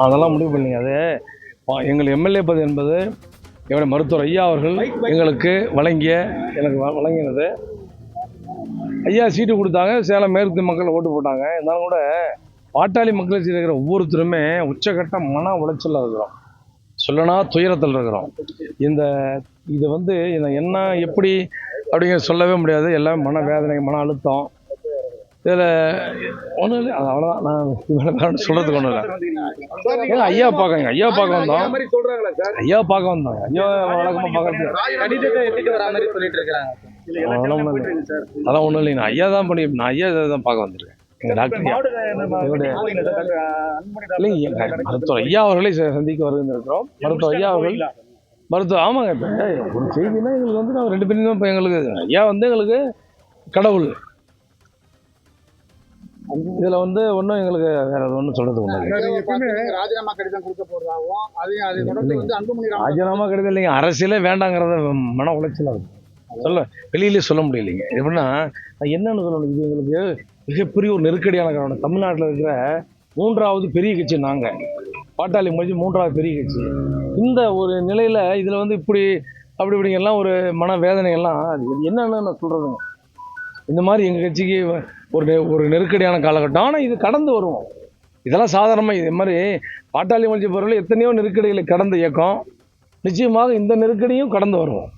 அதெல்லாம் முடிவு பண்ணிங்க. அது எங்கள் எம்எல்ஏ பதவி என்பது என்னுடைய மருத்துவர் ஐயா அவர்கள் எங்களுக்கு வழங்கினது. ஐயா சீட்டு கொடுத்தாங்க, சேலம் மேற்கு மக்கள் ஓட்டு போட்டாங்க. இருந்தாலும் கூட பாட்டாளி மக்கள் கட்சியில் இருக்கிற ஒவ்வொருத்தருமே உச்சகட்ட மன உளைச்சலில் இருக்கிறோம், சொல்லனா துயரத்தில் இருக்கிறோம். இது வந்து என்ன எப்படி அப்படிங்கிற சொல்லவே முடியாது. எல்லாம் மன வேதனை, மன அழுத்தம். இதில் ஒன்றும் இல்லை, அது அவ்வளோதான். நான் சொல்கிறதுக்கு ஒன்றும் இல்லை. ஏங்க ஐயா பார்க்க வந்தோம். ஐயா பார்க்க வந்தோம். ஐயா வழக்கமாக பார்க்கறது அதெல்லாம் ஒன்றும் இல்லைங்க. ஐயா தான் நான் ஐயா தான் பார்க்க வந்திருக்கேன். எங்கள் டாக்டர் இல்லைங்க, மருத்துவர் ஐயா அவர்களை சந்திக்க வருகிறோம். மருத்துவர் ஐயா அவர்கள் ஆமாங்க. இப்போ ஒரு செய்தினா எங்களுக்கு வந்து நாங்கள் 2 பேரும் தான். இப்போ எங்களுக்கு ஐயா வந்து எங்களுக்கு கடவுள். இதுல வந்து ஒன்றும் எங்களுக்கு வேற ஒன்றும் சொல்றது ஒன்று. ராஜினாமா கடிதம் கொடுக்க போறதாகவும் ராஜினாமா கடிதம் இல்லைங்க, அரசியலே வேண்டாங்கிறத மன உளைச்சலாக இருக்கு. வெளியிலே சொல்ல முடியலைங்க. எப்படின்னா நான் என்னன்னு சொல்லணும், இது எங்களுக்கு மிகப்பெரிய ஒரு நெருக்கடியான காரணம். தமிழ்நாட்டில் இருக்கிற 3வது பெரிய கட்சி நாங்கள், பாட்டாளி முடிஞ்சு 3வது பெரிய கட்சி. இந்த ஒரு நிலையில இதுல வந்து அப்படி இப்படிங்கெல்லாம் ஒரு மன வேதனைகள்லாம் என்னன்னு நான் சொல்றதுங்க. இந்த மாதிரி எங்கள் கட்சிக்கு ஒரு நெருக்கடியான காலகட்டம். ஆனால் இது கடந்து வருவோம். இதெல்லாம் சாதாரணமாக இது மாதிரி பாட்டாளி மக்கள் கட்சி பொருள் எத்தனையோ நெருக்கடிகளை கடந்த இயக்கம். நிச்சயமாக இந்த நெருக்கடியும் கடந்து வருவோம்.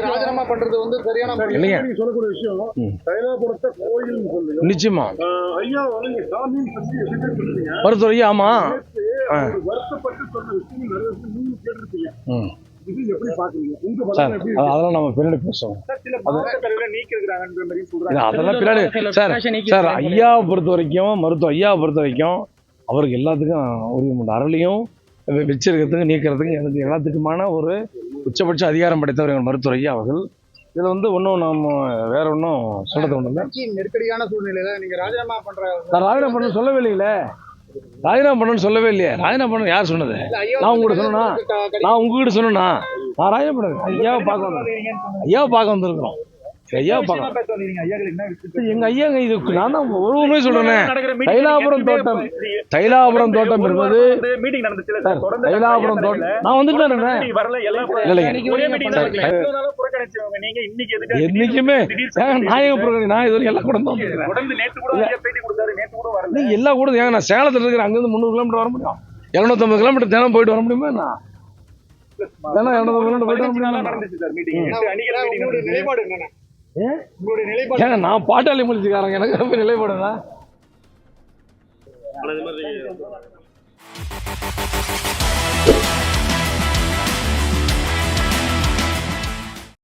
ராஜினாமா பண்றது வந்து சரியான இல்லைங்க. சொல்லக்கூடிய விஷயம் நிச்சயமா மருத்துவர் ஐயா. ஆமா, அதெல்லாம் நம்ம பின்னாடி பேசுவோம். அதெல்லாம் பின்னாடி சார் ஐயாவை பொறுத்த வரைக்கும், மருத்துவ ஐயாவை பொறுத்த வரைக்கும் அவருக்கு எல்லாத்துக்கும் உரிமை உண்டு. அருளையும் வச்சிருக்கிறதுக்கு நீக்கிறதுக்கு எனக்கு எல்லாத்துக்குமான ஒரு உச்சபட்ச அதிகாரம் படைத்தவர் எங்கள் மருத்துவர் ஐயா அவர்கள். இதில் வந்து ஒன்றும் நம்ம வேற ஒன்றும் சொல்றது ஒன்றும் இல்லை. நெருக்கடியான சூழ்நிலையில நீங்க ராஜினாமா நான் ராஜினாமா பண்ண சொல்லவே இல்லைங்களே. ராஜினாமா பண்ணணும்னு சொல்லவே இல்லையே. ராஜினாமா பண்ண யார் சொன்னது? நான் உங்ககிட்ட சொன்னா? நான் உங்ககிட்ட சொன்னா? நான் ராஜினாமா பண்ணேன். ஐயாவை பார்க்க வந்திருக்கிறோம். ஐயாவை பார்க்க எங்க ஐயாங்க. இது நான் தான் ஒருவருமே சொல்றேன். தைலாபுரம் தோட்டம் என்பது தைலாபுரம் தோட்டம். நான் வந்துட்டு என்னைக்குமே நாயகம் புறக்கணி. நான் இது எல்லா கூட எல்லா கூட ஏங்க நான் சேலத்தில் இருக்கிறேன். அங்கிருந்து 300 கிலோமீட்டர் வர முடியும். 250 கிலோமீட்டர் தினம் போயிட்டு வர முடியுமா? நான் தினம் 250 கிலோமீட்டர் போயிட்டு வர முடியுமா? ஏங்க நான் பாட்டாளி முடிச்சுக்காரங்க, எனக்கு ரொம்ப நிலைப்பாடுதான்.